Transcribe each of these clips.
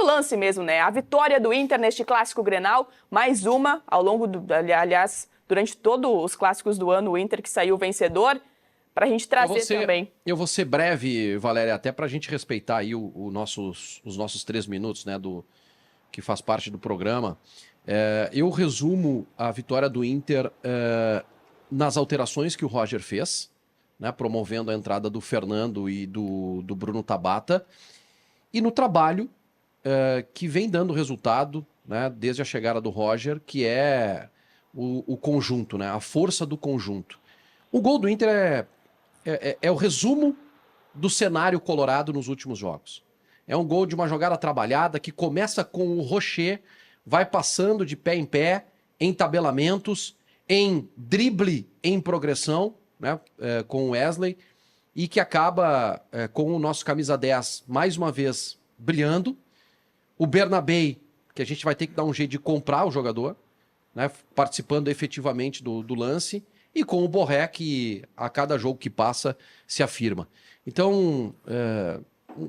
lance mesmo, né? A vitória do Inter neste clássico Grenal, mais uma ao longo aliás, durante todos os clássicos do ano, o Inter que saiu vencedor, para a gente trazer também. Eu vou ser breve, Valéria, até para a gente respeitar aí os nossos 3 minutos, né, que faz parte do programa. Eu resumo a vitória do Inter nas alterações que o Roger fez, né, promovendo a entrada do Fernando e do Bruno Tabata, e no trabalho que vem dando resultado, né, desde a chegada do Roger, que é o conjunto, né, a força do conjunto. O gol do Inter é o resumo do cenário colorado nos últimos jogos. É um gol de uma jogada trabalhada que começa com o Rocher, vai passando de pé em pé, em tabelamentos, em drible, em progressão, né, com o Wesley, e que acaba com o nosso camisa 10 mais uma vez brilhando. O Bernabé, que a gente vai ter que dar um jeito de comprar o jogador, né, participando efetivamente do lance, e com o Borré, que a cada jogo que passa se afirma. Então,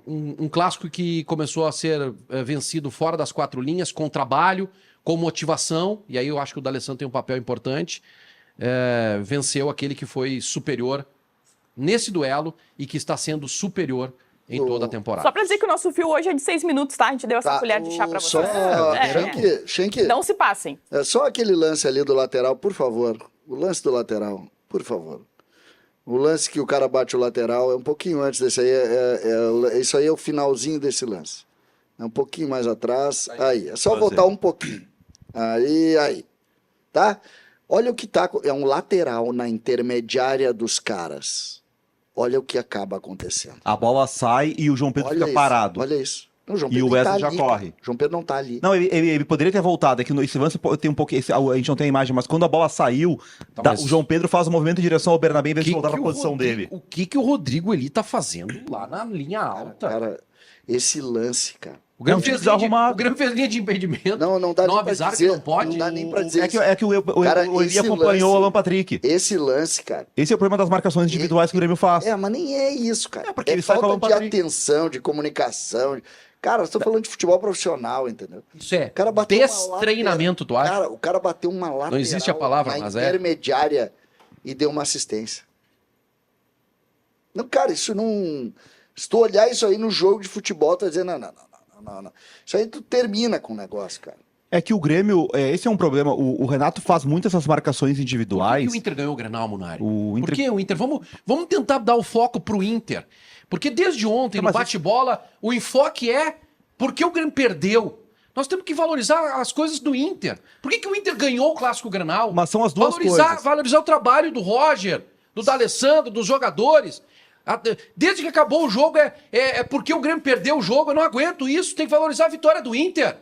um clássico que começou a ser vencido fora das 4 linhas, com trabalho, com motivação, e aí eu acho que o D'Alessandro tem um papel importante, venceu aquele que foi superior nesse duelo e que está sendo superior em toda a temporada. Só para dizer que o nosso fio hoje é de 6 minutos, tá? A gente deu essa colher de chá para vocês. Schenk, não se passem. Só aquele lance ali do lateral, por favor. O lance do lateral, por favor. O lance que o cara bate o lateral é um pouquinho antes desse aí. Isso aí é o finalzinho desse lance. É um pouquinho mais atrás. Aí, é só voltar um pouquinho. Aí. Tá? Olha o que tá. É um lateral na intermediária dos caras. Olha o que acaba acontecendo. A bola sai e o João Pedro fica parado. Olha isso. Não, João Pedro e o Wesley já corre. João Pedro não tá ali. Não, ele poderia ter voltado. É que esse lance tem um pouco. A gente não tem a imagem, mas quando a bola saiu, o João Pedro faz um movimento em direção ao Bernabé em vez de voltar pra posição dele. O que o Rodrigo ele tá fazendo lá na linha alta? Cara, esse lance, cara. O Grêmio fez linha de impedimento. Não dá nem pra avisaram dizer. Que não pode. Não dá nem pra dizer. É que o Eli acompanhou o Alan Patrick. Esse lance, cara. Esse é o problema das marcações individuais que o Grêmio faz. Mas nem é isso, cara. Porque ele sai com o Alan Patrick. De atenção, de comunicação. Cara, estou falando de futebol profissional, entendeu? Isso é destreinamento, tu acha? Cara, o cara bateu uma lateral não existe a palavra, mas intermediária e deu uma assistência. Não, cara, isso não... Se tu olhar isso aí no jogo de futebol, tu vai dizer, não. Isso aí tu termina com o negócio, cara. É que o Grêmio, esse é um problema, o Renato faz muitas essas marcações individuais. Por que o Inter ganhou o Grenal, Munari? Por que o Inter? Vamos tentar dar o foco pro Inter. Porque desde ontem, no bate-bola, o enfoque é porque o Grêmio perdeu. Nós temos que valorizar as coisas do Inter. Por que o Inter ganhou o Clássico Grenal? Mas são as duas coisas. Valorizar o trabalho do Roger, do D'Alessandro, dos jogadores. Desde que acabou o jogo, é porque o Grêmio perdeu o jogo. Eu não aguento isso. Tem que valorizar a vitória do Inter.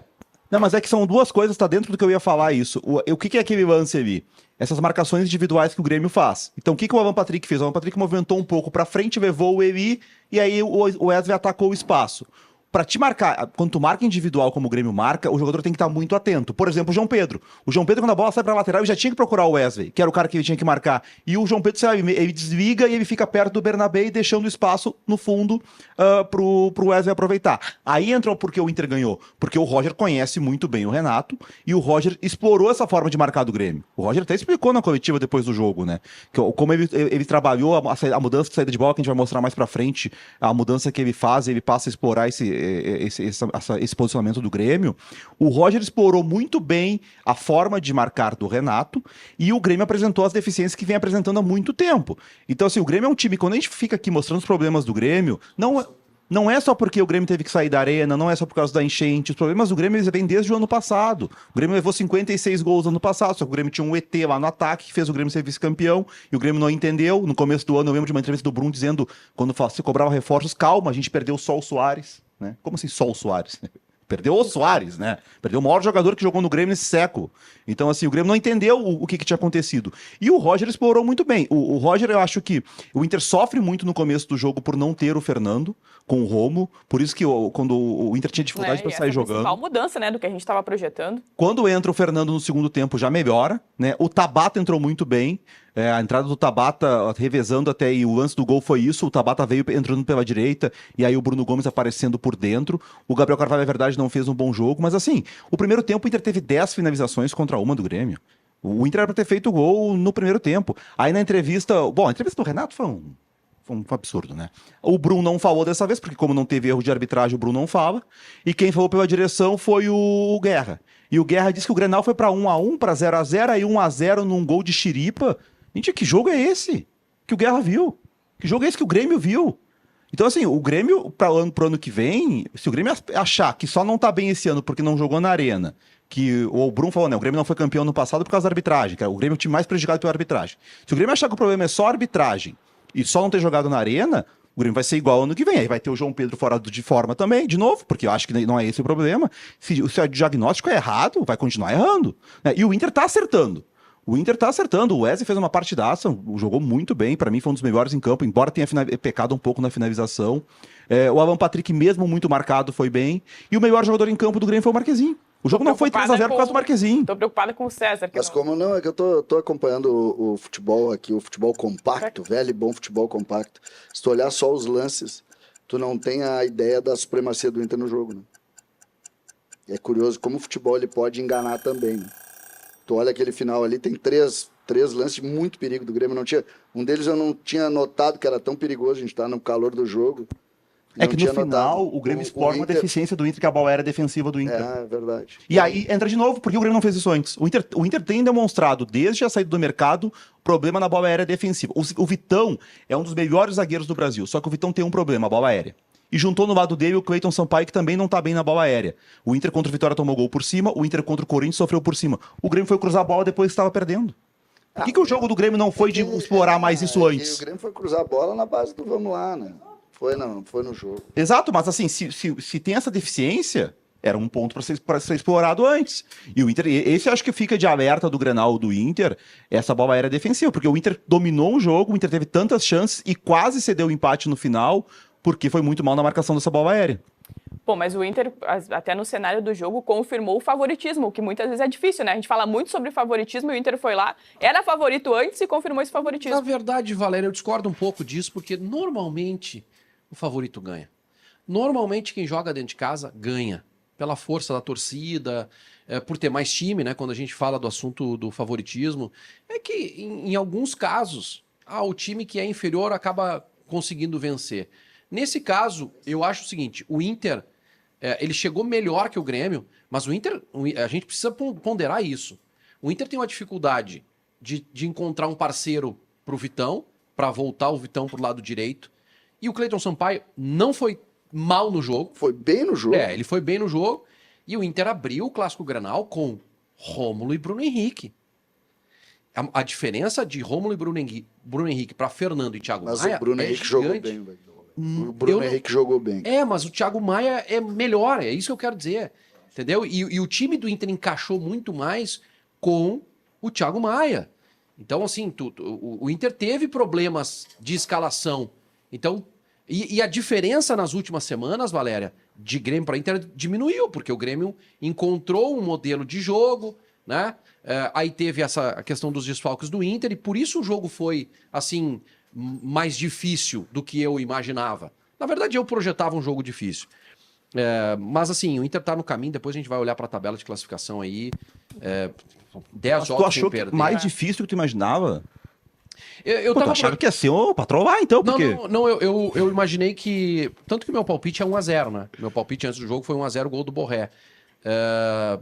Não, mas é que são duas coisas, tá dentro do que eu ia falar isso. O que é aquele lance ali? Essas marcações individuais que o Grêmio faz. Então, o que o Alan Patrick fez? O Alan Patrick movimentou um pouco pra frente, levou o Eli, e aí o Wesley atacou o espaço. Pra te marcar, quando tu marca individual como o Grêmio marca, o jogador tem que estar muito atento. Por exemplo, o João Pedro. O João Pedro, quando a bola sai pra lateral, ele já tinha que procurar o Wesley, que era o cara que ele tinha que marcar. E o João Pedro, sabe, ele desliga e ele fica perto do Bernabé, deixando espaço no fundo pro Wesley aproveitar. Aí entrou porque o Inter ganhou. Porque o Roger conhece muito bem o Renato, e o Roger explorou essa forma de marcar do Grêmio. O Roger até explicou na coletiva depois do jogo, né? Como ele trabalhou a mudança de saída de bola, que a gente vai mostrar mais pra frente, a mudança que ele faz, ele passa a explorar esse posicionamento do Grêmio. O Roger explorou muito bem a forma de marcar do Renato, e o Grêmio apresentou as deficiências que vem apresentando há muito tempo. Então, assim, o Grêmio é um time, quando a gente fica aqui mostrando os problemas do Grêmio, não é só porque o Grêmio teve que sair da arena, não é só por causa da enchente. Os problemas do Grêmio eles vêm desde o ano passado. O Grêmio levou 56 gols no ano passado, só que o Grêmio tinha um ET lá no ataque que fez o Grêmio ser vice-campeão, e o Grêmio não entendeu. No começo do ano, eu lembro de uma entrevista do Bruno dizendo, quando se cobrava reforços, calma, a gente perdeu só o Soares. Né? Como assim só o Soares? Perdeu o Soares, né? Perdeu o maior jogador que jogou no Grêmio nesse século. Então, assim, o Grêmio não entendeu o que tinha acontecido. E o Roger explorou muito bem. O Roger, eu acho que o Inter sofre muito no começo do jogo por não ter o Fernando com o Romo. Por isso que quando o Inter tinha dificuldade para sair jogando. Principal mudança, né, do que a gente estava projetando. Quando entra o Fernando no segundo tempo, já melhora, né? O Tabata entrou muito bem. A entrada do Tabata revezando até, e o lance do gol foi isso, o Tabata veio entrando pela direita, e aí o Bruno Gomes aparecendo por dentro. O Gabriel Carvalho, na verdade, não fez um bom jogo, mas assim, o primeiro tempo o Inter teve 10 finalizações contra uma do Grêmio. O Inter era pra ter feito o gol no primeiro tempo. Aí na entrevista, a entrevista do Renato foi um absurdo, né? O Bruno não falou dessa vez, porque como não teve erro de arbitragem, o Bruno não fala. E quem falou pela direção foi o Guerra. E o Guerra disse que o Grenal foi pra 1-1, pra 0-0, aí 1-0 num gol de chiripa. Gente, que jogo é esse que o Guerra viu? Que jogo é esse que o Grêmio viu? Então, assim, o Grêmio, pro ano que vem, se o Grêmio achar que só não tá bem esse ano porque não jogou na Arena, que o Bruno falou, né, o Grêmio não foi campeão no passado por causa da arbitragem, que o Grêmio é o time mais prejudicado pela arbitragem. Se o Grêmio achar que o problema é só a arbitragem e só não ter jogado na Arena, o Grêmio vai ser igual ano que vem. Aí vai ter o João Pedro fora de forma também, de novo, porque eu acho que não é esse o problema. Se o diagnóstico é errado, vai continuar errando. Né? E o Inter tá acertando. O Inter tá acertando. O Wesley fez uma partidaça, jogou muito bem. Pra mim foi um dos melhores em campo, embora tenha pecado um pouco na finalização. O Alan Patrick, mesmo muito marcado, foi bem. E o melhor jogador em campo do Grêmio foi o Marquezinho. O jogo não foi 3-0 por causa do Marquezinho. Tô preocupada com o César. Mas como não, é que eu tô acompanhando o futebol aqui, o futebol compacto, velho e bom futebol compacto. Se tu olhar só os lances, tu não tem a ideia da supremacia do Inter no jogo, né? E é curioso como o futebol ele pode enganar também, né? Tu olha aquele final ali, tem três lances de muito perigo do Grêmio. Um deles eu não tinha notado que era tão perigoso, a gente tá no calor do jogo. É que no final o Grêmio explora uma deficiência do Inter, que é a bola aérea defensiva do Inter. É verdade. E aí entra de novo, porque o Grêmio não fez isso antes. O Inter tem demonstrado, desde a saída do mercado, problema na bola aérea defensiva. O Vitão é um dos melhores zagueiros do Brasil, só que o Vitão tem um problema, a bola aérea. E juntou no lado dele o Cleiton Sampaio, que também não tá bem na bola aérea. O Inter contra o Vitória tomou gol por cima, o Inter contra o Corinthians sofreu por cima. O Grêmio foi cruzar a bola depois que estava perdendo. Por que o jogo do Grêmio não foi de explorar mais isso antes? O Grêmio foi cruzar a bola na base do vamos lá, né? Foi no jogo. Exato, mas assim, se tem essa deficiência, era um ponto para ser explorado antes. E o Inter, esse eu acho que fica de alerta do Grenal do Inter, essa bola aérea defensiva, porque o Inter dominou o jogo, o Inter teve tantas chances e quase cedeu o empate no final, porque foi muito mal na marcação dessa bola aérea. Bom, mas o Inter, até no cenário do jogo, confirmou o favoritismo, que muitas vezes é difícil, né? A gente fala muito sobre favoritismo e o Inter foi lá, era favorito antes e confirmou esse favoritismo. Na verdade, Valéria, eu discordo um pouco disso, porque normalmente o favorito ganha. Normalmente quem joga dentro de casa ganha. Pela força da torcida, por ter mais time, né? Quando a gente fala do assunto do favoritismo, é que em alguns casos, o time que é inferior acaba conseguindo vencer. Nesse caso, eu acho o seguinte, o Inter, ele chegou melhor que o Grêmio, mas o Inter, a gente precisa ponderar isso. O Inter tem uma dificuldade de encontrar um parceiro pro Vitão, para voltar o Vitão pro lado direito, e o Cleiton Sampaio não foi mal no jogo. Foi bem no jogo. Ele foi bem no jogo, e o Inter abriu o Clássico Grenal com Rômulo e Bruno Henrique. A diferença de Rômulo e Bruno Henrique para Fernando e Thiago Maia o Bruno Henrique jogou bem, velho. O Bruno Henrique jogou bem. Mas o Thiago Maia é melhor, é isso que eu quero dizer. Entendeu? E o time do Inter encaixou muito mais com o Thiago Maia. Então, assim, o Inter teve problemas de escalação. Então, e a diferença nas últimas semanas, Valéria, de Grêmio para Inter diminuiu, porque o Grêmio encontrou um modelo de jogo, né? Aí teve a questão dos desfalques do Inter, e por isso o jogo foi, assim, mais difícil do que eu imaginava. Na verdade, eu projetava um jogo difícil. Mas assim, o Inter tá no caminho, depois a gente vai olhar para a tabela de classificação aí. 10 jogos. Tu achou que mais difícil do que tu imaginava? Eu tava achando que ia ser pra trollar, então, porque... Não, eu imaginei que... Tanto que meu palpite é 1-0, né? Meu palpite antes do jogo foi 1-0, gol do Borré.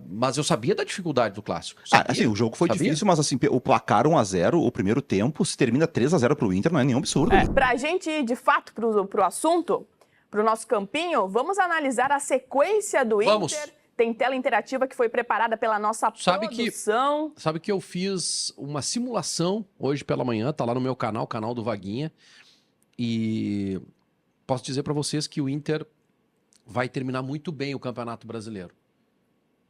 Mas eu sabia da dificuldade do Clássico. Assim, o jogo foi difícil, mas assim, o placar 1-0, o primeiro tempo, se termina 3-0 pro Inter, não é nenhum absurdo. Pra gente ir, de fato, pro assunto, pro nosso campinho, vamos analisar a sequência do Inter. Tem tela interativa que foi preparada pela nossa produção. Sabe que eu fiz uma simulação hoje pela manhã, tá lá no meu canal, canal do Vaguinha, e posso dizer pra vocês que o Inter vai terminar muito bem o Campeonato Brasileiro.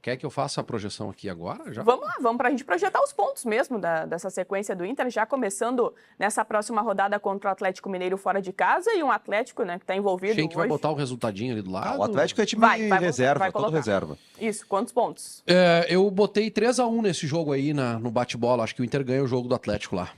Quer que eu faça a projeção aqui agora? Já? Vamos lá, vamos para a gente projetar os pontos mesmo dessa sequência do Inter, já começando nessa próxima rodada contra o Atlético Mineiro fora de casa e um Atlético, né, que está envolvido Quem que vai botar o resultadinho ali do lado? O Atlético é time reserva, todo reserva. Isso, quantos pontos? Eu botei 3-1 nesse jogo aí no bate-bola, acho que o Inter ganha o jogo do Atlético lá.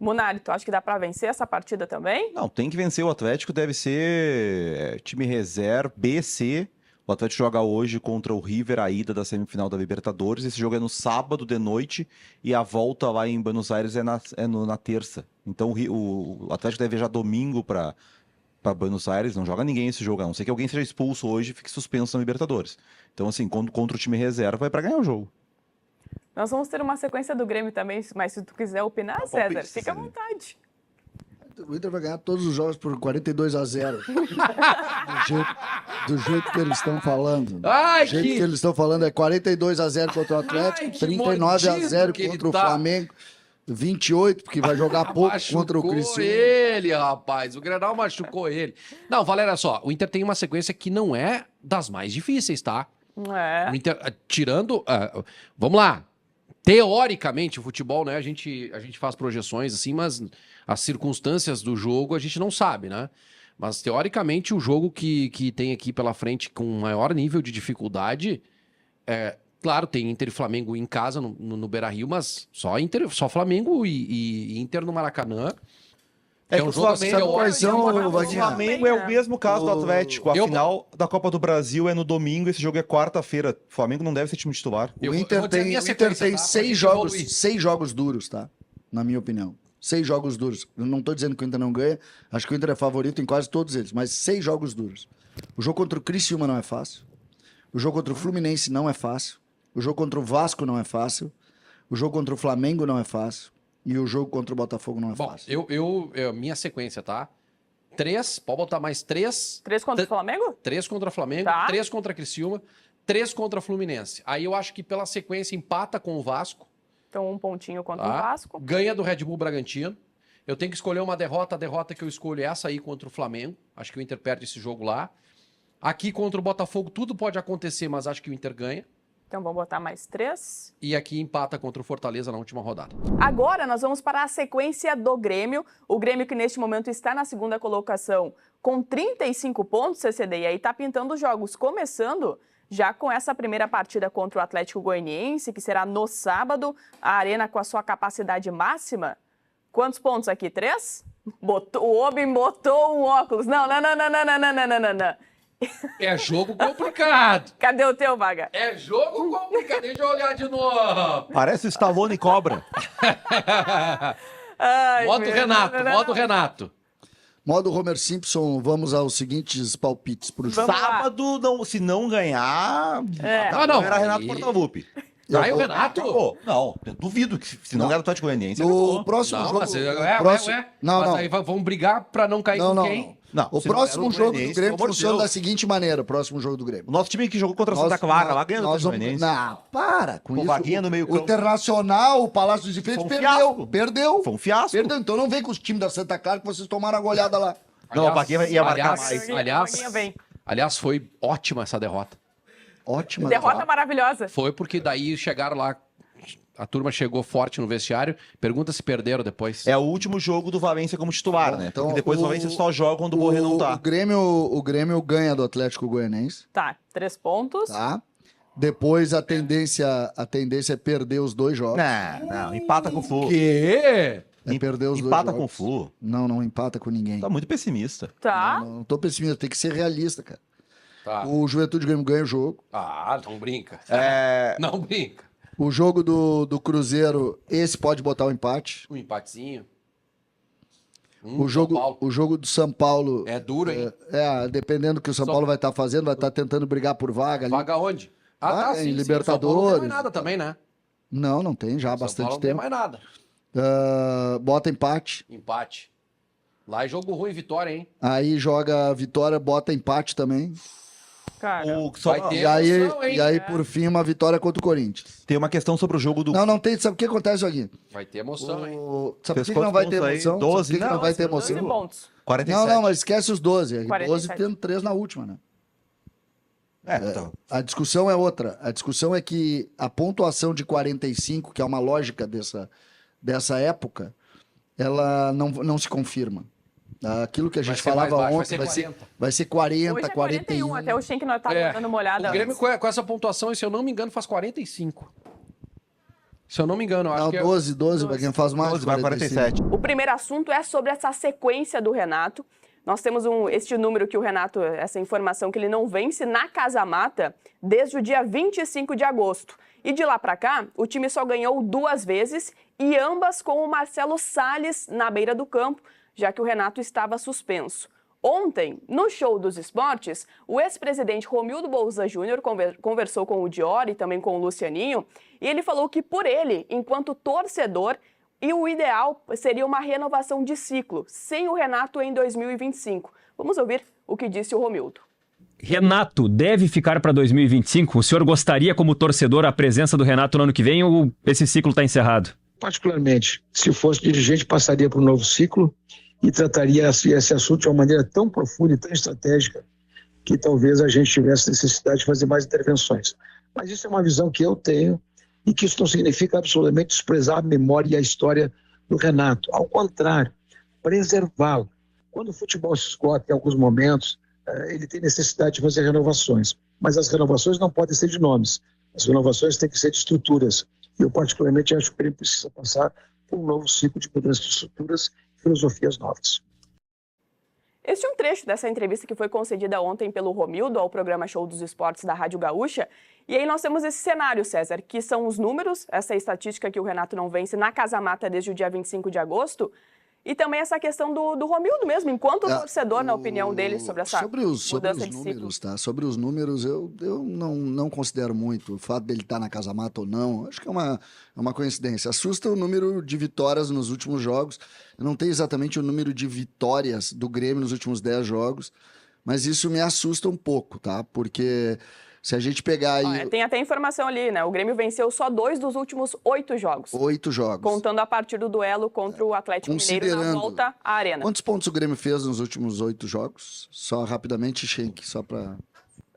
Munari, tu acha que dá para vencer essa partida também? Não, tem que vencer. O Atlético deve ser time reserva, B, C. O Atlético joga hoje contra o River, a ida da semifinal da Libertadores. Esse jogo é no sábado de noite e a volta lá em Buenos Aires é na terça. Então o Atlético deve viajar domingo para Buenos Aires. Não joga ninguém esse jogo, a não ser que alguém seja expulso hoje e fique suspenso na Libertadores. Então, assim, contra o time reserva é para ganhar o jogo. Nós vamos ter uma sequência do Grêmio também, mas se tu quiser opinar, César, fica à vontade. O Inter vai ganhar todos os jogos por 42-0. do jeito que eles estão falando. Ai, do jeito que eles estão falando é 42-0 contra o Atlético, 39-0 contra o Flamengo, 28, porque vai jogar pouco contra o Criciúma. Ele, rapaz. O Grenal machucou ele. Não, Valéria, só. O Inter tem uma sequência que não é das mais difíceis, tá? O Inter, tirando... vamos lá. Teoricamente, o futebol, né? A gente faz projeções assim, mas as circunstâncias do jogo a gente não sabe, né? Mas, teoricamente, o jogo que tem aqui pela frente com maior nível de dificuldade... Claro, tem Inter e Flamengo em casa, no Beira-Rio, mas só Flamengo e Inter no Maracanã. É um jogo assim, o Flamengo é o mesmo caso do Atlético. A final da Copa do Brasil é no domingo, esse jogo é quarta-feira. O Flamengo não deve ser time titular. O Inter tem 6 jogos duros, tá? Na minha opinião. 6 jogos duros. Eu não tô dizendo que o Inter não ganha, acho que o Inter é favorito em quase todos eles, mas 6 jogos duros. O jogo contra o Criciúma não é fácil. O jogo contra o Fluminense não é fácil. O jogo contra o Vasco não é fácil. O jogo contra o Flamengo não é fácil. E o jogo contra o Botafogo não é fácil. Minha sequência, tá? 3, pode botar mais 3. 3 contra o Flamengo? 3 contra o Flamengo, 3 contra a Criciúma, 3 contra o Fluminense. Aí eu acho que pela sequência empata com o Vasco. Então 1 pontinho contra o Vasco. Ganha do Red Bull Bragantino. Eu tenho que escolher uma derrota. A derrota que eu escolho é essa aí contra o Flamengo. Acho que o Inter perde esse jogo lá. Aqui contra o Botafogo tudo pode acontecer, mas acho que o Inter ganha. Então vamos botar mais 3. E aqui empata contra o Fortaleza na última rodada. Agora nós vamos para a sequência do Grêmio. O Grêmio que neste momento está na segunda colocação com 35 pontos, CCD. E aí está pintando os jogos, começando já com essa primeira partida contra o Atlético Goianiense, que será no sábado, a Arena com a sua capacidade máxima. Quantos pontos aqui? 3? O Obin botou um óculos. Não. É jogo complicado. Cadê o teu, Vaga? É jogo complicado. Deixa eu olhar de novo. Parece o Stallone Cobra. Modo Renato. Modo Homer Simpson, vamos aos seguintes palpites pro jogo. Sábado, se não ganhar... Não. Era Renato Portaluppi. Vai o Renato? Não, eu duvido que se não era o Atlético Goianiense. O próximo jogo... Mas aí vamos brigar pra não cair com quem? Não, o próximo jogo do Grêmio funciona da seguinte maneira, o próximo jogo do Grêmio. O nosso time que jogou contra a Santa Clara, lá ganhou o Atlético Goianiense. Não, para com isso. Vaguinha no meio O Internacional, o Palácio dos Enfeites, perdeu. Foi um fiasco. Perdeu, então não vem com os times da Santa Clara que vocês tomaram a goleada lá. Não, a Vaguinha ia marcar mais. Aliás, foi ótima essa derrota. Ótima derrota maravilhosa. Foi porque daí chegaram lá, a turma chegou forte no vestiário. Pergunta se perderam depois. É o último jogo do Valência como titular, né? Então, porque depois o Valência só joga quando o Borré não tá. O Grêmio ganha do Atlético Goianiense. Tá, 3 pontos. Tá. Depois a tendência é perder os 2 jogos. Não, empata com o Flu. Quê? É perder os 2 jogos. Empata com o Flu. Não empata com ninguém. Tá muito pessimista. Tá. Não tô pessimista, tem que ser realista, cara. Tá. O Juventude Grêmio ganha o jogo. Não brinca. Não brinca. O jogo do Cruzeiro, esse pode botar o empate. Um empatezinho. O jogo do São Paulo... É duro, hein? Dependendo do que o São Paulo vai estar fazendo, vai estar tentando brigar por vaga ali. Vaga onde? Em Libertadores. Não tem mais nada também, né? Não tem já há bastante tempo. Não tem mais nada. Bota empate. Empate. Lá é jogo ruim, Vitória, hein? Aí joga Vitória, bota empate também. Cara, vai ter emoção, hein? E aí, por fim, uma vitória contra o Corinthians. Tem uma questão sobre o jogo do... Não tem. Sabe o que acontece aqui? Vai ter emoção, hein? Sabe por que não vai ter emoção? 12, não vai ter emoção? 12 pontos. 47. Não, mas esquece os 12. 47. 12 tendo 3 na última, né? Então. A discussão é outra. A discussão é que a pontuação de 45, que é uma lógica dessa época, ela não se confirma. Aquilo que a gente falava ontem vai ser 40, Hoje é 41. Até o Schenck nós estávamos dando uma olhada. O Grêmio com essa pontuação, se eu não me engano, faz 45. Se eu não me engano, eu acho Não, que 12 para quem faz mais 12 de vai 45. 47. O primeiro assunto é sobre essa sequência do Renato. Nós temos este número que o Renato, essa informação que ele não vence na Casa Mata desde o dia 25 de agosto. E de lá para cá, o time só ganhou 2 vezes e ambas com o Marcelo Salles na beira do campo, já que o Renato estava suspenso. Ontem, no Show dos Esportes, o ex-presidente Romildo Bolzan Júnior conversou com o Dior e também com o Lucianinho, e ele falou que por ele, enquanto torcedor, e o ideal seria uma renovação de ciclo, sem o Renato em 2025. Vamos ouvir o que disse o Romildo. Renato deve ficar para 2025? O senhor gostaria, como torcedor, a presença do Renato no ano que vem ou esse ciclo está encerrado? Particularmente, se fosse dirigente, passaria para um novo ciclo e trataria esse assunto de uma maneira tão profunda e tão estratégica que talvez a gente tivesse necessidade de fazer mais intervenções. Mas isso é uma visão que eu tenho e que isso não significa absolutamente desprezar a memória e a história do Renato. Ao contrário, preservá-lo. Quando o futebol se esgota em alguns momentos, ele tem necessidade de fazer renovações. Mas as renovações não podem ser de nomes. As renovações têm que ser de estruturas. E eu particularmente acho que ele precisa passar por um novo ciclo de mudança de estruturas e filosofias novas. Este é um trecho dessa entrevista que foi concedida ontem pelo Romildo ao programa Show dos Esportes da Rádio Gaúcha. E aí nós temos esse cenário, César, que são os números, essa estatística que o Renato não vence na Casa Mata desde o dia 25 de agosto, e também essa questão do Romildo mesmo, enquanto torcedor, na opinião dele, sobre essa mudança de ciclo. Tá? Sobre os números, eu não considero muito o fato dele estar na Casa Mata ou não. Acho que é uma coincidência. Assusta o número de vitórias nos últimos jogos. Eu não tenho exatamente o número de vitórias do Grêmio nos últimos 10 jogos, mas isso me assusta um pouco, tá? Porque se a gente pegar aí... Olha, tem até informação ali, né? O Grêmio venceu só 2 dos últimos 8 jogos. 8 jogos. Contando a partir do duelo contra o Atlético Mineiro na volta à Arena. Quantos pontos o Grêmio fez nos últimos 8 jogos? Só rapidamente, Schenck, só para...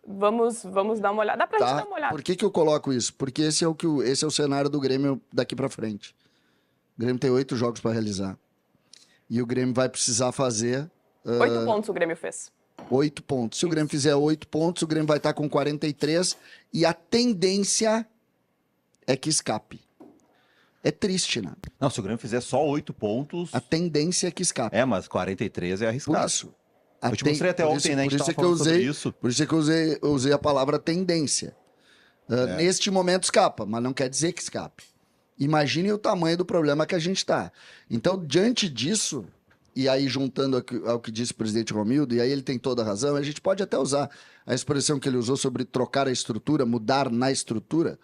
Vamos dar uma olhada. Dá pra gente dar uma olhada. Por que eu coloco isso? Porque esse é o cenário do Grêmio daqui para frente. O Grêmio tem 8 jogos para realizar. E o Grêmio vai precisar fazer... 8 pontos o Grêmio fez. 8 pontos. Se o Grêmio fizer 8 pontos, o Grêmio vai estar com 43 e a tendência é que escape. É triste, né? Não, se o Grêmio fizer só 8 pontos... A tendência é que escape. É, mas 43 é arriscado. Por isso. Eu te mostrei até ontem, né? A gente tava falando sobre isso. Por isso é que eu usei a palavra tendência. Neste momento escapa, mas não quer dizer que escape. Imagine o tamanho do problema que a gente está. Então, diante disso... E aí, juntando ao que disse o presidente Romildo, e aí ele tem toda a razão, a gente pode até usar a expressão que ele usou sobre trocar a estrutura, mudar na estrutura,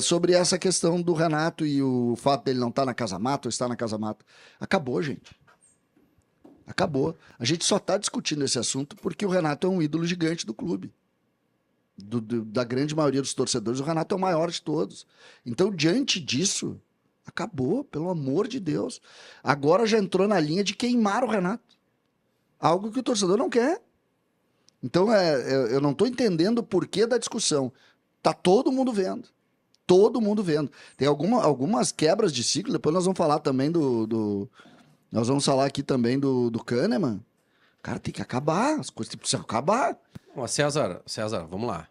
sobre essa questão do Renato e o fato dele não estar na Casa Mata ou estar na Casa Mata. Acabou, gente. Acabou. A gente só está discutindo esse assunto porque o Renato é um ídolo gigante do clube. Da grande maioria dos torcedores, o Renato é o maior de todos. Então, diante disso... Acabou, pelo amor de Deus. Agora já entrou na linha de queimar o Renato. Algo que o torcedor não quer. Então, eu não estou entendendo o porquê da discussão. Tá todo mundo vendo. Todo mundo vendo. Tem algumas quebras de ciclo. Depois nós vamos falar também nós vamos falar aqui também do Kahneman. Cara, tem que acabar. As coisas precisam acabar. Ó, César, vamos lá.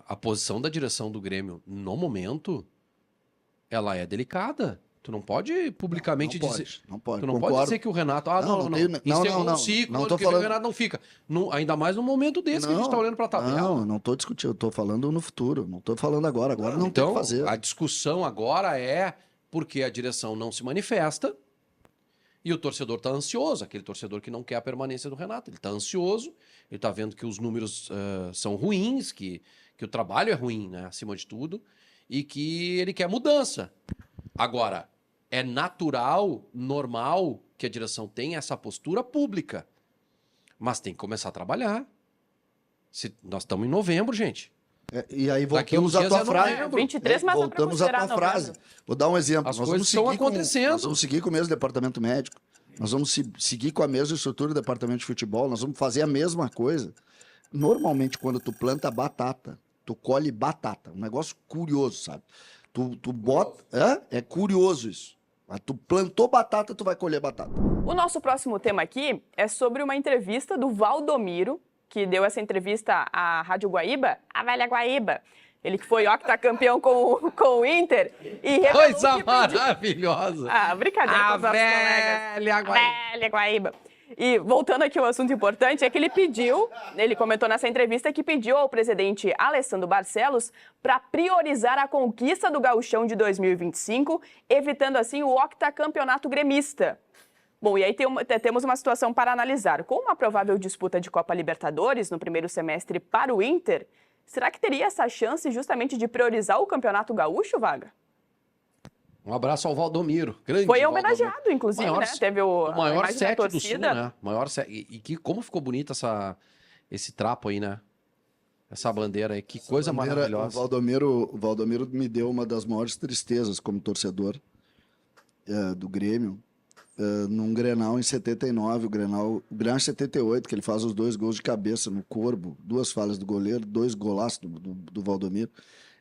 A posição da direção do Grêmio, no momento... ela é delicada. Tu não pode publicamente dizer... Não pode. Tu não Concordo. pode dizer que o Renato... Não. Ciclo, Não tô que falando... o Renato não fica. Ainda mais no momento desse que a gente tá olhando pra tabela. Não, não tô discutindo. Eu tô falando no futuro. Não tô falando agora. Agora não tem o que fazer. A discussão agora é porque a direção não se manifesta e o torcedor tá ansioso. Aquele torcedor que não quer a permanência do Renato. Ele tá ansioso. Ele tá vendo que os números são ruins, que o trabalho é ruim, né? Acima de tudo. E que ele quer mudança. Agora, é natural, normal que a direção tenha essa postura pública. Mas tem que começar a trabalhar. Nós estamos em novembro, gente. E aí voltamos à tua frase. 23, mas voltamos à tua frase. Vou dar um exemplo. As coisas estão acontecendo. Nós vamos seguir com o mesmo departamento médico. Nós vamos seguir com a mesma estrutura do departamento de futebol. Nós vamos fazer a mesma coisa. Normalmente, quando tu planta batata, tu colhe batata. Um negócio curioso, sabe? Tu bota... É curioso isso. Mas tu plantou batata, tu vai colher batata. O nosso próximo tema aqui é sobre uma entrevista do Valdomiro, que deu essa entrevista à Rádio Guaíba, a velha Guaíba. Ele que foi octacampeão com o Inter. E revelou Coisa que pediu... maravilhosa. Brincadeira com A os nossos velha colegas. A velha Guaíba. E voltando aqui ao assunto importante, é que ele comentou nessa entrevista que pediu ao presidente Alessandro Barcelos para priorizar a conquista do Gauchão de 2025, evitando assim o octacampeonato gremista. Bom, e aí temos uma situação para analisar. Com uma provável disputa de Copa Libertadores no primeiro semestre para o Inter, será que teria essa chance justamente de priorizar o Campeonato Gaúcho, Vaga? Um abraço ao Valdomiro. Grande Foi Valdomiro. homenageado, inclusive, Maior- né? Teve O a maior imagem da set do Sul, torcida. né? Maior set. Como ficou bonita esse trapo aí, né? Essa bandeira aí. Que coisa maravilhosa. O Valdomiro me deu uma das maiores tristezas como torcedor do Grêmio. Num Grenal em 79, o Grenal em 78, que ele faz os 2 gols de cabeça no Corbo, 2 falhas do goleiro, 2 golaços do Valdomiro.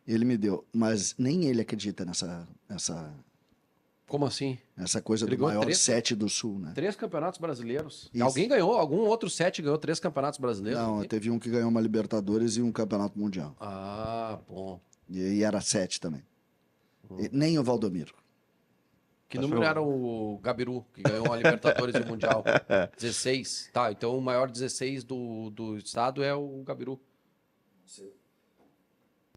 Ele me deu, mas nem ele acredita nessa Como assim? coisa Ele do ganhou maior 3? set do Sul, né? 3 campeonatos brasileiros. Isso. Alguém ganhou? Algum outro set ganhou 3 campeonatos brasileiros? Não, teve um que ganhou uma Libertadores e um Campeonato Mundial. Ah, bom. E era 7 também. E nem o Valdomiro. Que número era o Gabiru, que ganhou a Libertadores e o Mundial? 16. Tá, então o maior 16 do estado é o Gabiru.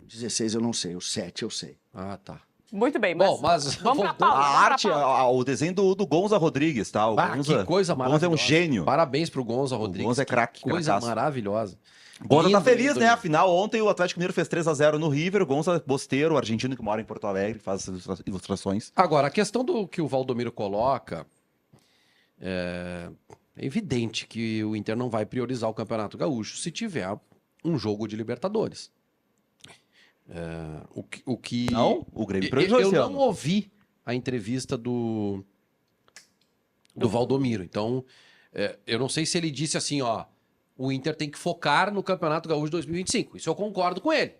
16 eu não sei, o 7 eu sei. Ah, tá. Muito bem, mas, Bom, mas vamos pra voltando- pauta. A vamos pra arte, pauta. o desenho do Gonza Rodrigues, tá? O Gonza, que coisa o maravilhosa. Gonza é um gênio. Parabéns pro Gonza Rodrigues. Gonza é craque, Que coisa cracaço. maravilhosa. Gonza tá Lindo, feliz, lindo, né? lindo. Afinal, ontem o Atlético Mineiro fez 3-0 no River. O Gonza Bosteiro, argentino que mora em Porto Alegre, faz as ilustrações. Agora, a questão do que o Valdomiro coloca, é evidente que o Inter não vai priorizar o Campeonato Gaúcho se tiver um jogo de Libertadores. O que... Não, o Grêmio priorizou Eu esse não ano. ouvi a entrevista do Valdomiro. Então, eu não sei se ele disse assim, ó, o Inter tem que focar no Campeonato Gaúcho de 2025. Isso eu concordo com ele.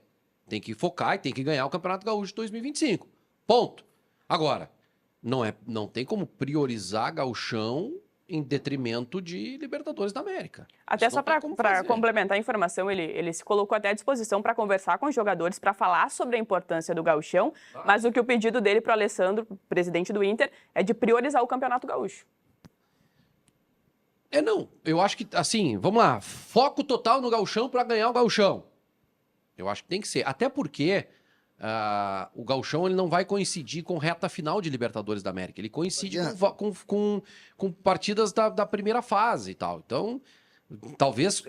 Tem que focar e tem que ganhar o Campeonato Gaúcho de 2025. Ponto. Agora, não tem como priorizar Gauchão em detrimento de Libertadores da América. Até Isso só não tem como fazer. para complementar a informação, ele se colocou até à disposição para conversar com os jogadores, para falar sobre a importância do Gauchão, mas o que o pedido dele para o Alessandro, presidente do Inter, é de priorizar o Campeonato Gaúcho. Não. Eu acho que, assim, vamos lá. Foco total no Gauchão para ganhar o Gauchão. Eu acho que tem que ser. Até porque o Gauchão ele não vai coincidir com reta final de Libertadores da América. Ele coincide com partidas da primeira fase e tal. Então, talvez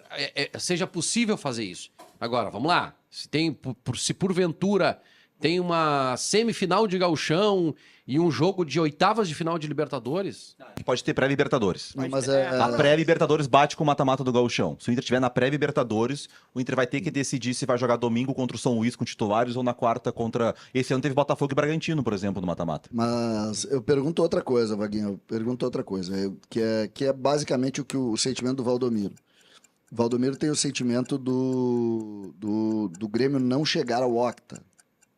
seja possível fazer isso. Agora, vamos lá. Se porventura tem uma semifinal de Gauchão e um jogo de oitavas de final de Libertadores... Pode ter pré-Libertadores. Não, mas A pré-Libertadores bate com o mata-mata do Gauchão. Se o Inter estiver na pré-Libertadores, o Inter vai ter que decidir se vai jogar domingo contra o São Luís com titulares ou na quarta contra... Esse ano teve Botafogo e Bragantino, por exemplo, no mata-mata. Mas eu pergunto outra coisa, Vaguinho. Eu pergunto outra coisa, que é basicamente o sentimento do Valdomiro. O Valdomiro tem o sentimento do Grêmio não chegar ao octa,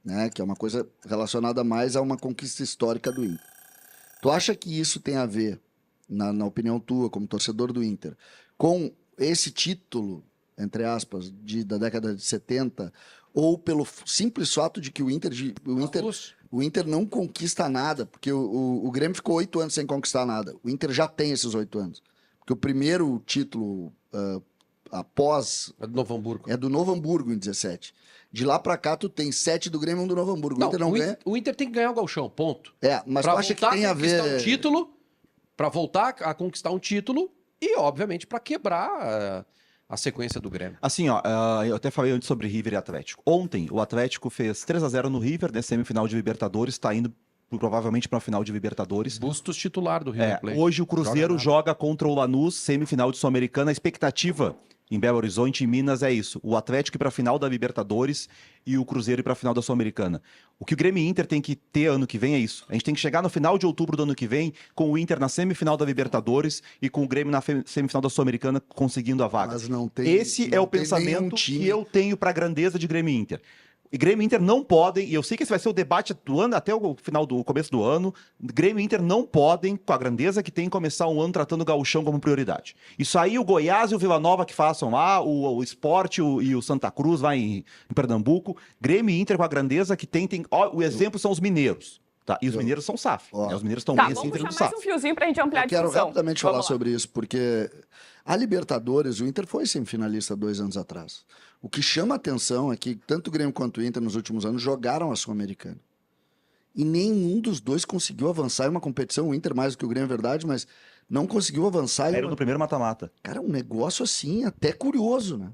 né? Que é uma coisa relacionada mais a uma conquista histórica do Inter. Tu acha que isso tem a ver, na opinião tua, como torcedor do Inter, com esse título, entre aspas, da década de 70, ou pelo simples fato de que o Inter não conquista nada, porque o Grêmio ficou 8 anos sem conquistar nada. O Inter já tem esses 8 anos. Porque o primeiro título após... É do Novo Hamburgo. É do Novo Hamburgo, em 17. De lá pra cá, tu tem 7 do Grêmio e 1 do Novo Hamburgo. O Inter não ganha. O Inter tem que ganhar o Gauchão, ponto. Mas Pra tu acha que voltar tem a conquistar ver... um título, para voltar a conquistar um título e, obviamente, para quebrar a sequência do Grêmio. Assim, ó, eu até falei antes sobre River e Atlético. Ontem, o Atlético fez 3-0 no River, na semifinal de Libertadores, tá indo provavelmente para a final de Libertadores. Bustos titular do River Plate. Hoje o Cruzeiro joga contra o Lanús, semifinal de Sul-Americana. A expectativa em Belo Horizonte, em Minas, é isso. O Atlético ir para a final da Libertadores e o Cruzeiro ir para a final da Sul-Americana. O que o Grêmio e Inter tem que ter ano que vem é isso. A gente tem que chegar no final de outubro do ano que vem com o Inter na semifinal da Libertadores e com o Grêmio na semifinal da Sul-Americana conseguindo a vaga. Mas não tem, Esse não é o tem nenhum pensamento time. que eu tenho para a grandeza de Grêmio e Inter. E Grêmio e Inter não podem, e eu sei que esse vai ser o debate do ano, até o final do começo do ano, Grêmio e Inter não podem, com a grandeza que tem, começar um ano tratando o gauchão como prioridade. Isso aí o Goiás e o Vila Nova que façam lá, o Sport e o Santa Cruz vai em Pernambuco. Grêmio e Inter com a grandeza que tem ó, o exemplo são os mineiros. Tá? E os mineiros são SAF. Né? Os mineiros estão bem assim, vamos Inter puxar do mais um SAF. fiozinho pra gente ampliar a Eu quero discussão. rapidamente Vamos falar lá. sobre isso, porque a Libertadores, o Inter foi semifinalista 2 anos atrás. O que chama a atenção é que tanto o Grêmio quanto o Inter nos últimos anos jogaram a Sul-Americana. E nenhum dos dois conseguiu avançar em uma competição, o Inter mais do que o Grêmio, é verdade, mas não conseguiu avançar em Era uma... no primeiro mata-mata. Cara, um negócio assim, até curioso, né?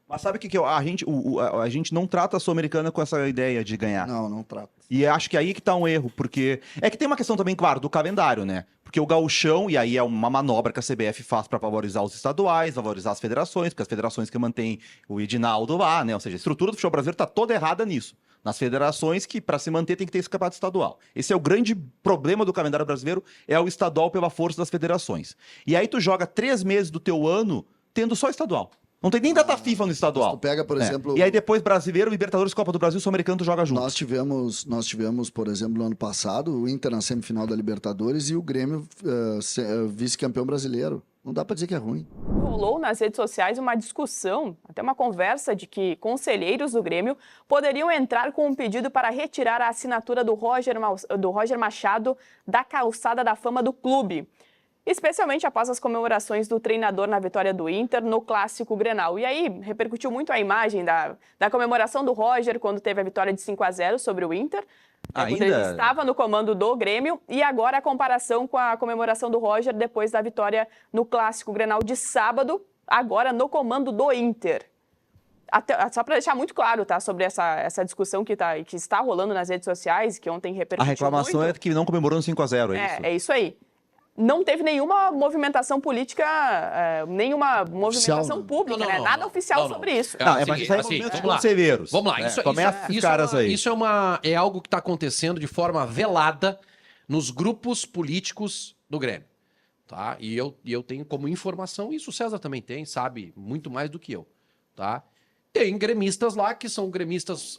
Mas sabe o que a gente não trata a Sul-Americana com essa ideia de ganhar. Não trata. E acho que aí que tá um erro, porque... É que tem uma questão também, claro, do calendário, né? Porque o gauchão, e aí é uma manobra que a CBF faz para favorizar os estaduais, favorizar as federações, porque as federações que mantêm o Edinaldo lá, né? Ou seja, a estrutura do futebol brasileiro tá toda errada nisso. Nas federações que, para se manter, tem que ter esse campeonato estadual. Esse é o grande problema do calendário brasileiro, é o estadual pela força das federações. E aí tu joga 3 meses do teu ano tendo só estadual. Não tem nem data FIFA no estadual. Tu pega, por exemplo... E aí depois Brasileiro, Libertadores, Copa do Brasil, Sul-Americano, tu joga junto. Nós tivemos, por exemplo, no ano passado, o Inter na semifinal da Libertadores e o Grêmio vice-campeão brasileiro. Não dá pra dizer que é ruim. Rolou nas redes sociais uma discussão, até uma conversa de que conselheiros do Grêmio poderiam entrar com um pedido para retirar a assinatura do Roger Machado da calçada da fama do clube. Especialmente após as comemorações do treinador na vitória do Inter no Clássico Grenal. E aí, repercutiu muito a imagem da comemoração do Roger quando teve a vitória de 5-0 sobre o Inter, quando ele estava no comando do Grêmio, e agora a comparação com a comemoração do Roger depois da vitória no Clássico Grenal de sábado, agora no comando do Inter. Só para deixar muito claro, tá, sobre essa discussão que está rolando nas redes sociais, que ontem repercutiu A reclamação muito. é que não comemorou no 5-0, É isso aí. Não teve nenhuma movimentação política, nenhuma movimentação Oficial, pública, Não, né? não, Nada não. oficial Não. sobre isso. Não, mas isso aí é assim, movimento de vamos lá. conselheiros. Vamos lá, né? isso, Começa esses caras aí. Isso é algo que está acontecendo de forma velada nos grupos políticos do Grêmio. Tá? E eu tenho como informação, isso o César também tem, sabe muito mais do que eu. Tá? Tem gremistas lá que são gremistas,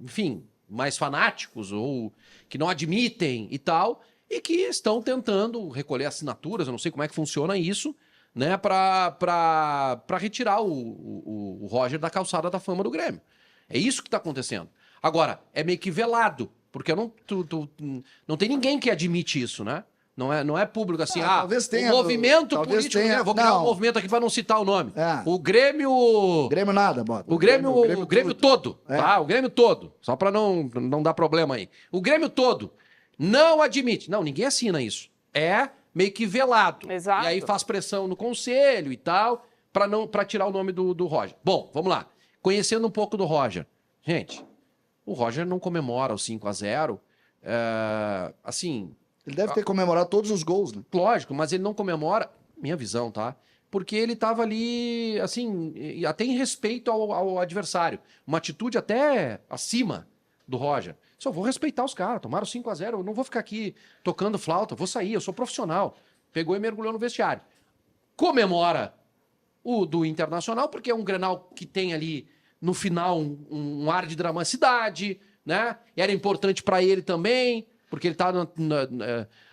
enfim, mais fanáticos ou que não admitem e tal, e que estão tentando recolher assinaturas, eu não sei como é que funciona isso, né, para retirar o Roger da calçada da fama do Grêmio. É isso que está acontecendo. Agora, é meio que velado, porque não tem ninguém que admite isso, né? Não é público assim, talvez tenha, o movimento talvez político, tenha, né? Vou criar não. um movimento aqui para não citar o nome. É. O Grêmio... Grêmio nada, bota. O Grêmio todo, É. tá? O Grêmio todo, só para não dar problema aí. O Grêmio todo não admite. Não, ninguém assina isso. É meio que velado. Exato. E aí faz pressão no conselho e tal, para tirar o nome do Roger. Bom, vamos lá. Conhecendo um pouco do Roger. Gente, o Roger não comemora o 5-0. Assim, Ele deve ter comemorado todos os gols, né? lógico, mas ele não comemora, minha visão, tá? Porque ele tava ali, assim, até em respeito ao adversário. Uma atitude até acima do Roger. Só vou respeitar os caras, tomaram 5-0, eu não vou ficar aqui tocando flauta, vou sair, eu sou profissional. Pegou e mergulhou no vestiário. Comemora o do Internacional, porque é um Grenal que tem ali, no final, um ar de dramaticidade, né? Era importante para ele também, porque ele tá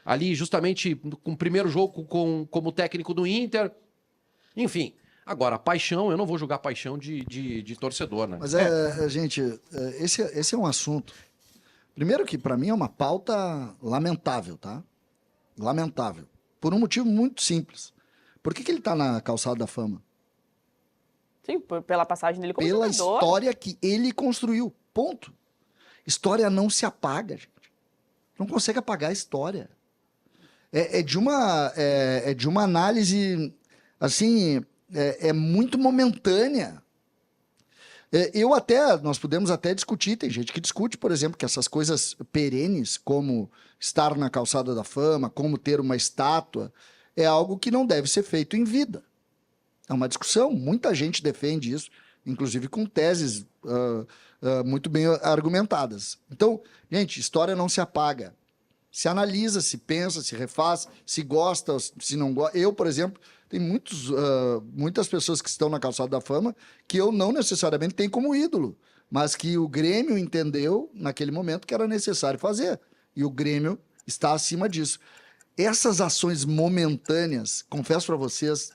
ali justamente com o primeiro jogo como técnico do Inter. Enfim, agora, a paixão, eu não vou julgar a paixão de torcedor, né? Mas, gente, esse é um assunto. Primeiro que, para mim, é uma pauta lamentável, tá? Lamentável. Por um motivo muito simples. Por que ele tá na calçada da fama? Sim, pela passagem dele como Pela jogador. história que ele construiu. Ponto. História não se apaga, gente. Não consegue apagar a história. É de uma análise, assim, muito momentânea. Nós podemos até discutir, tem gente que discute, por exemplo, que essas coisas perenes, como estar na calçada da fama, como ter uma estátua, é algo que não deve ser feito em vida. É uma discussão, muita gente defende isso, inclusive com teses muito bem argumentadas. Então, gente, história não se apaga. Se analisa, se pensa, se refaz, se gosta, se não gosta. Eu, por exemplo, tem muitas pessoas que estão na calçada da fama que eu não necessariamente tenho como ídolo. mas que o Grêmio entendeu naquele momento que era necessário fazer. E o Grêmio está acima disso. Essas ações momentâneas, confesso para vocês,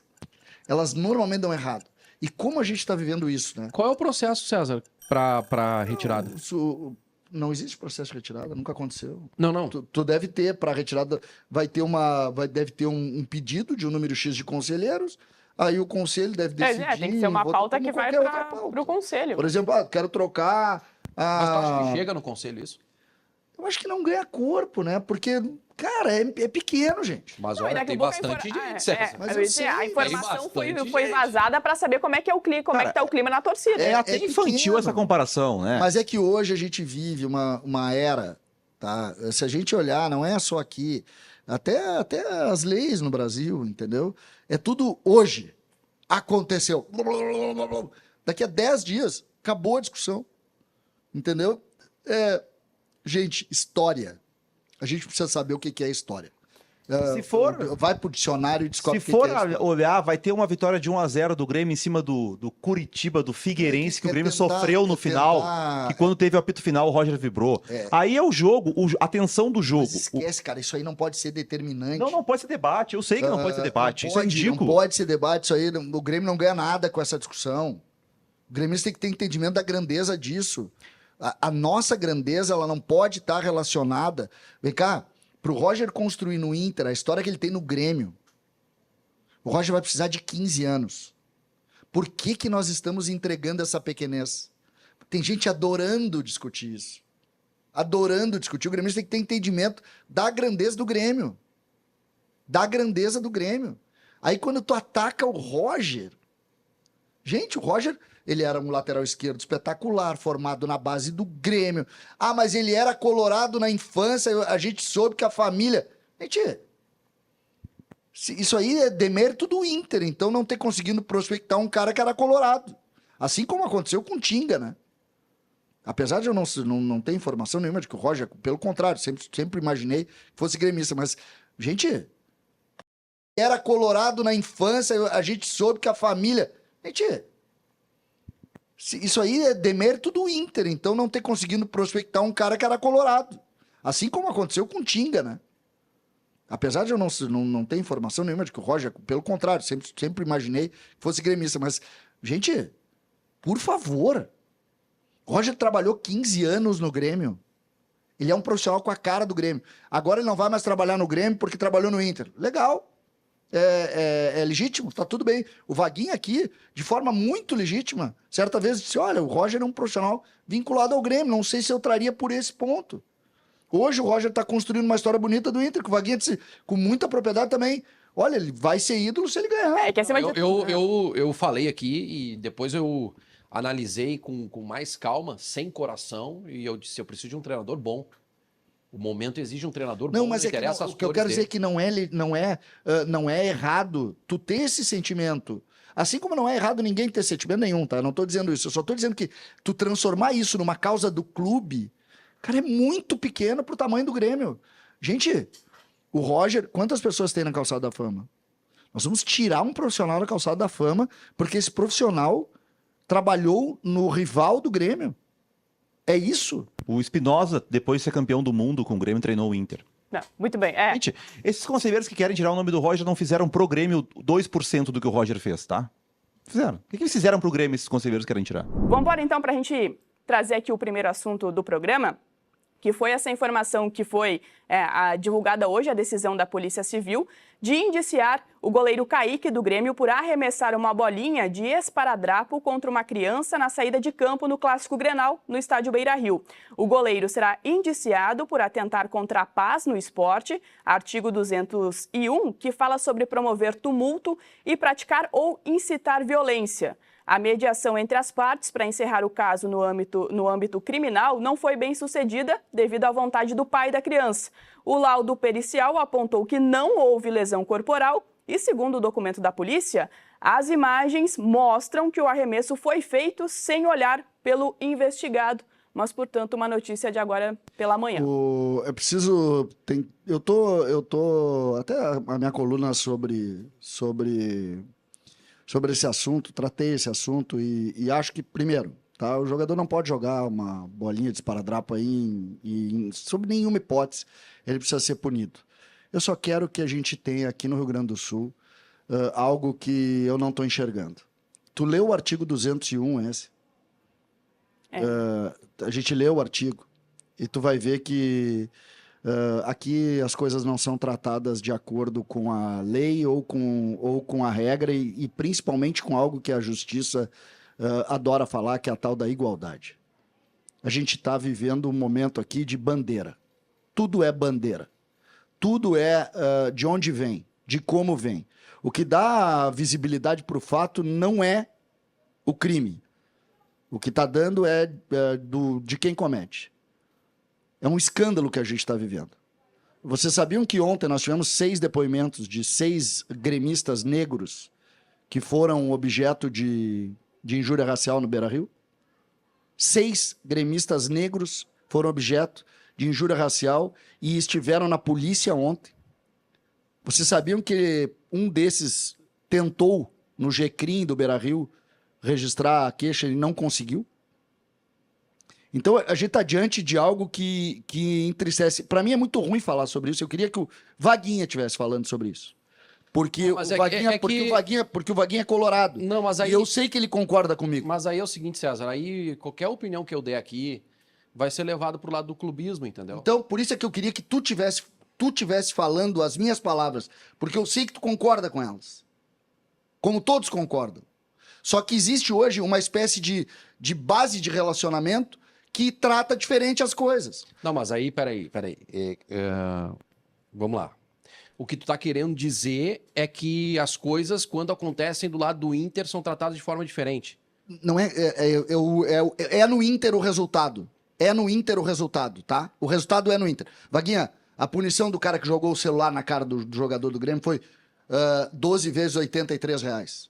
elas normalmente dão errado. E como a gente está vivendo isso, né? Qual é o processo, César, para retirada? Não existe processo de retirada, nunca aconteceu. Não. Tu deve ter, para retirada, deve ter um pedido de um número X de conselheiros, aí o conselho deve decidir. Tem que ser uma pauta que vai para o conselho. Por exemplo, quero trocar a... Mas tu acha que chega no conselho isso? Eu acho que não ganha corpo, né? Porque, cara, é pequeno, gente. Mas Não, e olha, daqui tem a pouco bastante gente, César. Mas eu ia eu dizer, sei, a tem informação foi bastante vazada para saber como é que é o clima, como é que tá o clima na torcida. É até infantil pequeno. essa comparação, né? Mas é que hoje a gente vive uma era, tá? Se a gente olhar, não é só aqui, até as leis no Brasil, entendeu? É tudo hoje. Aconteceu. Daqui a 10 dias, acabou a discussão. Entendeu? Gente, história. A gente precisa saber o que é história. Se for- Vai pro dicionário e descobre Se o que for é história. olhar, vai ter uma vitória de 1-0 do Grêmio em cima do Curitiba, do Figueirense, que o Grêmio sofreu no final, que quando teve o apito final, o Roger vibrou. Aí é o jogo, a tensão do jogo. Mas esquece, cara, isso aí não pode ser determinante. Não pode ser debate. Eu sei que não pode ser debate. Isso é ridículo. Não pode ser debate, isso aí. O Grêmio não ganha nada com essa discussão. O Grêmio tem que ter entendimento da grandeza disso. A nossa grandeza, ela não pode estar relacionada. Vem cá, pro Roger construir no Inter a história que ele tem no Grêmio, o Roger vai precisar de 15 anos. Por que nós estamos entregando essa pequenez? Tem gente adorando discutir isso. Adorando discutir. O Grêmio tem que ter entendimento da grandeza do Grêmio. Da grandeza do Grêmio. Aí quando tu ataca o Roger... Gente, o Roger, ele era um lateral esquerdo espetacular, formado na base do Grêmio. Ah, mas ele era colorado na infância, a gente soube que a família... Gente, isso aí é demérito do Inter, então não ter conseguido prospectar um cara que era colorado. Assim como aconteceu com o Tinga, né? Apesar de eu não ter informação nenhuma de que o Roger, pelo contrário, sempre imaginei que fosse gremista, mas, gente, era colorado na infância, a gente soube que a família... Gente, isso aí é demérito do Inter, então não ter conseguido prospectar um cara que era colorado. Assim como aconteceu com o Tinga, né? Apesar de eu não ter informação nenhuma de que o Roger, pelo contrário, sempre imaginei que fosse gremista, mas, gente, por favor, o Roger trabalhou 15 anos no Grêmio. Ele é um profissional com a cara do Grêmio. Agora ele não vai mais trabalhar no Grêmio porque trabalhou no Inter. Legal. É legítimo, tá tudo bem. O Vaguinho aqui, de forma muito legítima, certa vez disse, olha, o Roger é um profissional vinculado ao Grêmio, não sei se eu traria por esse ponto. Hoje o Roger tá construindo uma história bonita do Inter, que o Vaguinho disse, com muita propriedade também, olha, ele vai ser ídolo se ele ganhar. Que acima de tudo, Eu falei aqui e depois eu analisei com mais calma, sem coração, e eu disse, eu preciso de um treinador bom. O momento exige um treinador bom, Não, mas é que interessa não, as o que eu cores quero dizer é dele. que não é errado tu ter esse sentimento. Assim como não é errado ninguém ter sentimento nenhum, tá? Não tô dizendo isso. Eu só tô dizendo que tu transformar isso numa causa do clube, cara, é muito pequeno pro tamanho do Grêmio. Gente, o Roger, quantas pessoas tem na Calçada da Fama? Nós vamos tirar um profissional da Calçada da Fama porque esse profissional trabalhou no rival do Grêmio. É isso. O Espinosa, depois de ser campeão do mundo com o Grêmio, treinou o Inter. Não, muito bem. Gente, esses conselheiros que querem tirar o nome do Roger não fizeram pro Grêmio 2% do que o Roger fez, tá? Fizeram. O que eles fizeram pro Grêmio, esses conselheiros que querem tirar? Vamos embora então para a gente trazer aqui o primeiro assunto do programa, que foi essa informação que foi divulgada hoje, a decisão da Polícia Civil, de indiciar o goleiro Kaique do Grêmio por arremessar uma bolinha de esparadrapo contra uma criança na saída de campo no Clássico Grenal, no estádio Beira-Rio. O goleiro será indiciado por atentar contra a paz no esporte, artigo 201, que fala sobre promover tumulto e praticar ou incitar violência. A mediação entre as partes para encerrar o caso no âmbito criminal não foi bem sucedida devido à vontade do pai da criança. O laudo pericial apontou que não houve lesão corporal e, segundo o documento da polícia, as imagens mostram que o arremesso foi feito sem olhar pelo investigado. Mas, portanto, uma notícia de agora pela manhã. É preciso... Eu tô... Até a minha coluna sobre esse assunto, tratei esse assunto e acho que, primeiro, Tá? O jogador não pode jogar uma bolinha de esparadrapo aí sob nenhuma hipótese. Ele precisa ser punido. Eu só quero que a gente tenha aqui no Rio Grande do Sul algo que eu não estou enxergando. Tu leu o artigo 201, esse? A gente leu o artigo e tu vai ver que aqui as coisas não são tratadas de acordo com a lei ou com a regra e principalmente com algo que a justiça adora falar, que é a tal da igualdade. A gente está vivendo um momento aqui de bandeira. Tudo é bandeira. Tudo é de onde vem, de como vem. O que dá visibilidade para o fato não é o crime. O que está dando é de quem comete. É um escândalo que a gente está vivendo. Vocês sabiam que ontem nós tivemos 6 depoimentos de 6 gremistas negros que foram objeto de injúria racial no Beira-Rio? 6 gremistas negros foram objeto de injúria racial e estiveram na polícia ontem. Vocês sabiam que um desses tentou, no GCRIM do Beira-Rio, registrar a queixa e não conseguiu? Então, a gente está diante de algo que entristece. Para mim é muito ruim falar sobre isso. Eu queria que o Vaguinha estivesse falando sobre isso. Porque, porque o Vaguinha é colorado. Não, mas aí... E eu sei que ele concorda comigo. Mas aí é o seguinte, César, aí qualquer opinião que eu der aqui vai ser levado pro lado do clubismo, entendeu? Então, por isso é que eu queria que tu tivesse falando as minhas palavras. Porque eu sei que tu concorda com elas. Como todos concordam. Só que existe hoje uma espécie de base de relacionamento que trata diferente as coisas. Não, mas aí, peraí. Vamos lá. O que tu tá querendo dizer é que as coisas, quando acontecem do lado do Inter, são tratadas de forma diferente. Não é no Inter o resultado. É no Inter o resultado, tá? O resultado é no Inter. Vaguinha, a punição do cara que jogou o celular na cara do jogador do Grêmio foi 12 vezes R$83.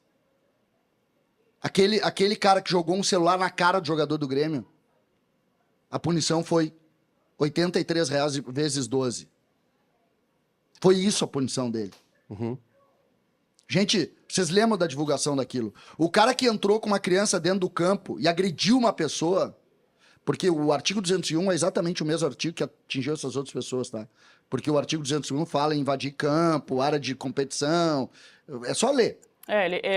Aquele cara que jogou um celular na cara do jogador do Grêmio, a punição foi R$83 vezes 12. Foi isso a punição dele. Uhum. Gente, vocês lembram da divulgação daquilo? O cara que entrou com uma criança dentro do campo e agrediu uma pessoa, porque o artigo 201 é exatamente o mesmo artigo que atingiu essas outras pessoas, tá? Porque o artigo 201 fala em invadir campo, área de competição. É só ler.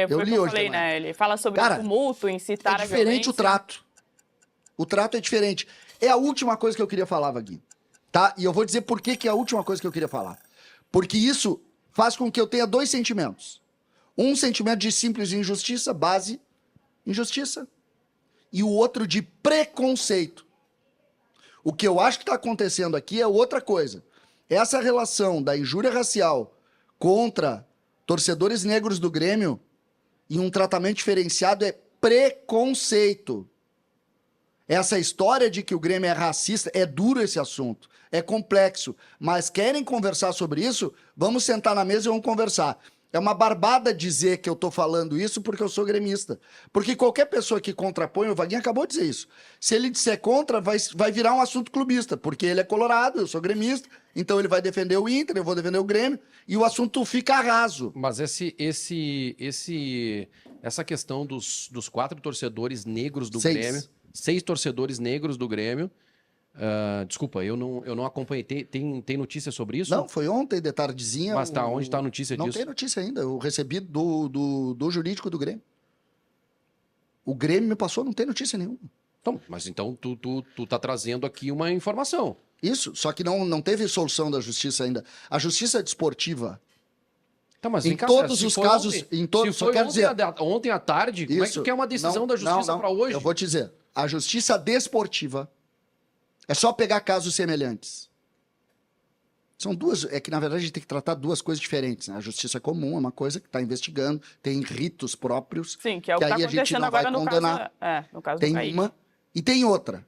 Foi o que eu falei, né? Ele fala sobre o tumulto, incitar a violência. É diferente o trato. O trato é diferente. É a última coisa que eu queria falar, Vaguinho. Tá? E eu vou dizer por que é a última coisa que eu queria falar. Porque isso faz com que eu tenha 2 sentimentos. Um sentimento de simples injustiça, base, injustiça. E o outro de preconceito. O que eu acho que está acontecendo aqui é outra coisa. Essa relação da injúria racial contra torcedores negros do Grêmio e um tratamento diferenciado é preconceito. Essa história de que o Grêmio é racista, é duro esse assunto, é complexo, mas querem conversar sobre isso? Vamos sentar na mesa e vamos conversar. É uma barbada dizer que eu tô falando isso porque eu sou gremista. Porque qualquer pessoa que contrapõe, o Vaguinho acabou de dizer isso. Se ele disser contra, vai virar um assunto clubista, porque ele é colorado, eu sou gremista, então ele vai defender o Inter, eu vou defender o Grêmio, e o assunto fica raso. Mas essa questão dos 4 torcedores negros do 6. Grêmio, 6 torcedores negros do Grêmio, desculpa, eu não acompanhei. Tem notícia sobre isso? Não, foi ontem, de tardezinha. Mas tá, onde tá a notícia disso? Não tem notícia ainda. Eu recebi do jurídico do Grêmio. O Grêmio me passou, não tem notícia nenhuma. Então, mas então tu tá trazendo aqui uma informação. Isso, só que não teve solução da justiça ainda. A justiça desportiva, Tá, mas em todos os casos... Só quero dizer... Ontem à tarde, como é que tu quer uma decisão da justiça para hoje? Eu vou te dizer. A justiça desportiva é só pegar casos semelhantes. São duas... É que, na verdade, a gente tem que tratar 2 coisas diferentes. Né? A justiça comum é uma coisa que está investigando, tem ritos próprios. Sim, que é o que está acontecendo agora no caso tem do Kaique. Uma, e tem outra,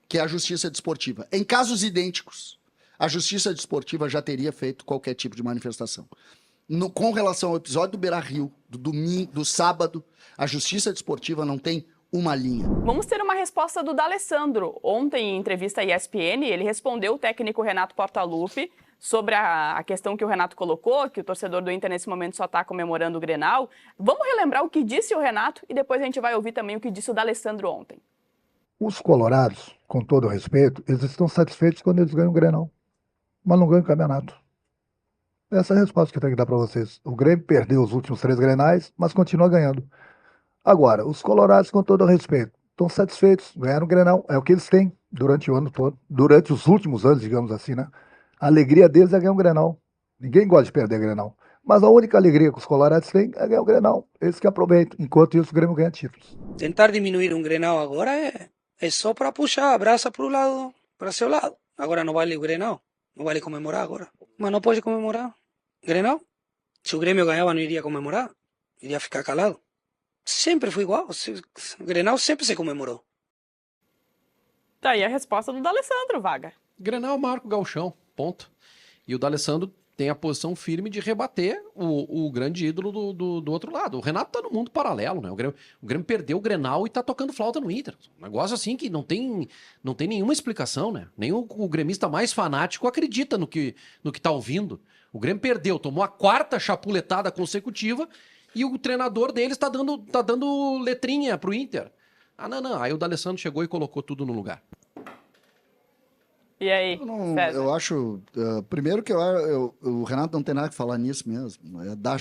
que é a justiça desportiva. Em casos idênticos, a justiça desportiva já teria feito qualquer tipo de manifestação. Com relação ao episódio do Beira-Rio, do domingo, do sábado, a justiça desportiva não tem uma linha. Vamos ter uma resposta do D'Alessandro. Ontem, em entrevista à ESPN, ele respondeu o técnico Renato Portaluppi sobre a questão que o Renato colocou, que o torcedor do Inter nesse momento só está comemorando o Grenal. Vamos relembrar o que disse o Renato e depois a gente vai ouvir também o que disse o D'Alessandro ontem. Os colorados, com todo o respeito, eles estão satisfeitos quando eles ganham o Grenal, mas não ganham o campeonato. Essa é a resposta que eu tenho que dar para vocês. O Grêmio perdeu os últimos 3 Grenais, mas continua ganhando. Agora, os colorados, com todo o respeito, estão satisfeitos, ganharam o Grenal, é o que eles têm durante o ano todo, durante os últimos anos, digamos assim, né? A alegria deles é ganhar um Grenal. Ninguém gosta de perder Grenal. Mas a única alegria que os colorados têm é ganhar o Grenal. Eles que aproveitam, enquanto isso o Grêmio ganha títulos. Tentar diminuir um Grenal agora é só para puxar a brasa para o lado, para seu lado. Agora não vale o Grenal, não vale comemorar agora. Mas não pode comemorar. Grenal? Se o Grêmio ganhava não iria comemorar, iria ficar calado. Sempre foi igual, o Grenal sempre se comemorou. Tá aí a resposta do D'Alessandro, Vaga. Grenal marca o gauchão, ponto. E o D'Alessandro tem a posição firme de rebater o grande ídolo do outro lado. O Renato tá no mundo paralelo, né? O Grêmio perdeu o Grenal e tá tocando flauta no Inter. Um negócio assim que não tem nenhuma explicação, né? Nem o gremista mais fanático acredita no que tá ouvindo. O Grêmio perdeu, tomou a 4ª chapuletada consecutiva e o treinador deles tá dando letrinha pro Inter. Ah, não. Aí o D'Alessandro chegou e colocou tudo no lugar. E aí, César? Eu acho, primeiro que o Renato não tem nada que falar nisso mesmo,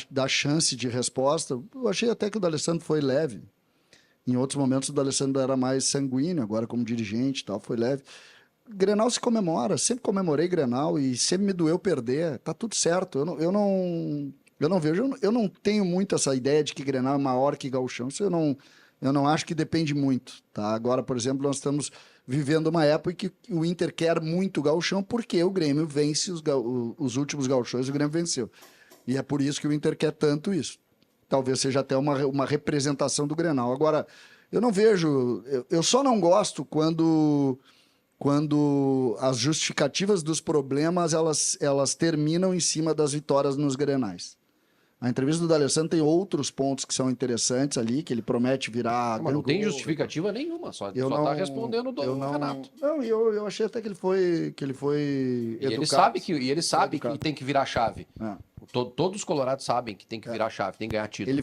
dá chance de resposta. Eu achei até que o D'Alessandro foi leve. Em outros momentos o D'Alessandro era mais sanguíneo, agora como dirigente e tal, foi leve. Grenal se comemora, sempre comemorei Grenal e sempre me doeu perder, tá tudo certo. Eu não vejo, eu não tenho muito essa ideia de que Grenal é maior que Gauchão, isso eu não acho que depende muito, tá? Agora, por exemplo, nós estamos vivendo uma época em que o Inter quer muito o Gauchão porque o Grêmio vence os últimos Gauchões, o Grêmio venceu. E é por isso que o Inter quer tanto isso. Talvez seja até uma representação do Grenal. Agora, eu não vejo, eu só não gosto quando as justificativas dos problemas elas terminam em cima das vitórias nos Grenais. A entrevista do D'Alessandro tem outros pontos que são interessantes ali, que ele promete virar... Mas não tem justificativa nenhuma, só tá respondendo do Renato. Não, eu achei até que ele foi E ele sabe que tem que virar a chave. Todos os colorados sabem que tem que virar a chave, tem que ganhar título.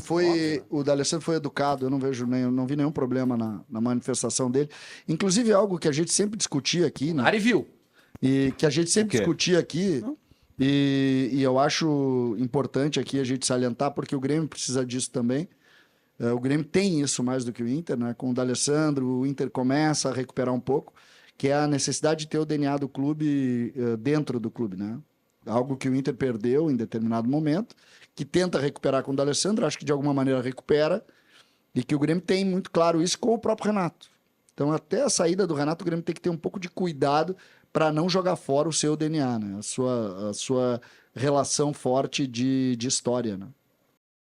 O D'Alessandro foi educado, eu não vi nenhum problema na manifestação dele. Inclusive algo que a gente sempre discutia aqui, né? Ari viu. E que a gente sempre discutia aqui... E eu acho importante aqui a gente salientar, porque o Grêmio precisa disso também. O Grêmio tem isso mais do que o Inter, né? Com o D'Alessandro, o Inter começa a recuperar um pouco, que é a necessidade de ter o DNA do clube dentro do clube, né? Algo que o Inter perdeu em determinado momento, que tenta recuperar com o D'Alessandro, acho que de alguma maneira recupera, e que o Grêmio tem muito claro isso com o próprio Renato. Então, até a saída do Renato, o Grêmio tem que ter um pouco de cuidado para não jogar fora o seu DNA, né? A sua relação forte de história, né?